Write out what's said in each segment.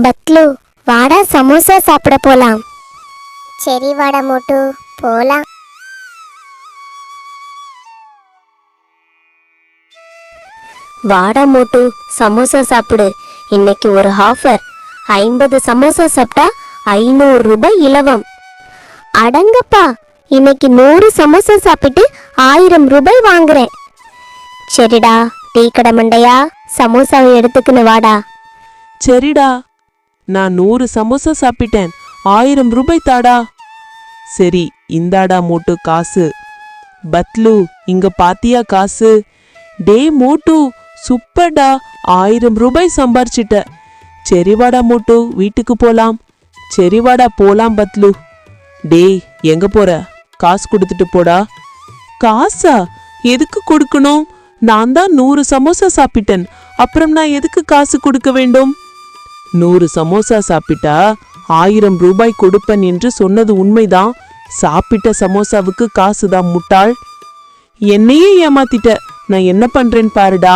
பத்லு, வாடா சமோசா சாப்பிட போலாம். சரி வாடா மோட்டு, போலாம். வாடா மோட்டு, சமோசா சாப்பிடு. இன்னைக்கு ஒரு ஆஃபர். 50 சமோசா சாப்பிட்டா 500 ரூபாய் இலவம். அடங்கப்பா, இன்னைக்கு 100 சமோசா சாப்பிட்டு 1000 ரூபாய் வாங்குறேன். சரிடா, டீ கடை மண்டையா, சமோசாவை எடுத்துக்கின்னு வாடா. சரிடா, நான் 100 சமோசா சாப்பிட்டேன், 1000 ரூபாய் தாடா. சரி, இந்தாடா மோட்டு காசு. பத்லு, இங்க பாத்தியா காசு? டே மோட்டு, சூப்பர்டா, 1000 ரூபாய் சம்பாரிச்சிட்ட. சரி வாடா மோட்டு, வீட்டுக்கு போலாம். சரி வாடா போலாம் பத்லு. டேய், எங்க போற? காசு கொடுத்துட்டு போடா. காசா? எதுக்கு கொடுக்கணும்? நான் தான் 100 சமோசா சாப்பிட்டேன். அப்புறம் நான் எதுக்கு காசு கொடுக்க வேண்டும்? 100 சமோசா சாப்பிட்டா 1000 ரூபாய் கொடுப்பேன் என்று சொன்னது உண்மைதான். சாப்பிட்ட சமோசாவுக்கு காசுதான் முட்டாள். என்னையே ஏமாத்திட்ட. நான் என்ன பண்றேன் பாருடா.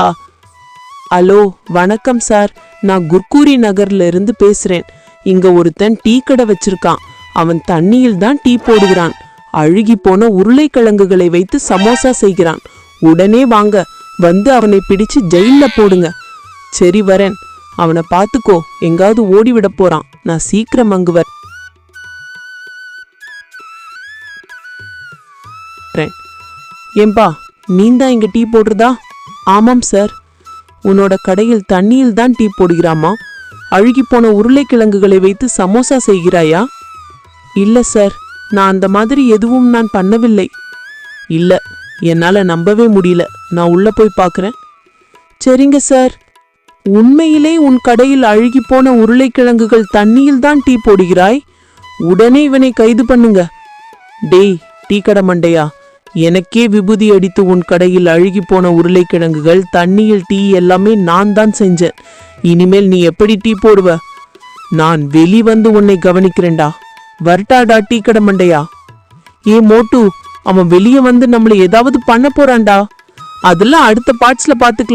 ஹலோ, வணக்கம் சார். நான் குர்கூரி நகர்ல இருந்து பேசுறேன். இங்க ஒருத்தன் டீ கடை வச்சிருக்கான். அவன் தண்ணியில் தான் டீ போடுகிறான். அழுகி போன உருளைக்கிழங்குகளை வைத்து சமோசா செய்கிறான். உடனே வாங்க, வந்து அவனை பிடிச்சு ஜெயில போடுங்க. சரி வரேன். அவனை பார்த்துக்கோ, எங்காவது ஓடிவிட போறான். நான் சீக்கிரம் அங்கு வரேன். ஏம்பா, நீந்தான் இங்க டீ போடுறதா? ஆமாம் சார். உன்னோட கடையில் தண்ணியில் தான் டீ போடுகிறாமா? அழுகி போன உருளைக்கிழங்குகளை வைத்து சமோசா செய்கிறாயா? இல்ல சார், நான் அந்த மாதிரி எதுவும் நான் பண்ணவில்லை. இல்ல, என்னால நம்பவே முடியல. நான் உள்ள போய் பார்க்கறேன். சரிங்க சார். உண்மையிலே உன் கடையில் அழுகி போன உருளைக்கிழங்குகள் தண்ணியில் தான் டீ போடுகிறாய்? உடனே இவனை கைது பண்ணுங்க. டேய் டீ கடை மண்டையா, எனக்கே விபூதி அடித்து உன் கடையில் அழுகி போன உருளைக்கிழங்குகள், தண்ணியில் டீ எல்லாமே நான் தான் செஞ்சேன். இனிமேல் நீ எப்படி டீ போடுவ? நான் வெளி வந்து உன்னை கவனிக்கிறேன்டா. வரட்டாடா டீ கடை மண்டையா. ஏ மோட்டு, அவன் வெளியே வந்து நம்மளை ஏதாவது பண்ண போறான்டா. அதெல்லாம் அடுத்த பார்ட்ஸ்ல பாத்துக்கலாம்.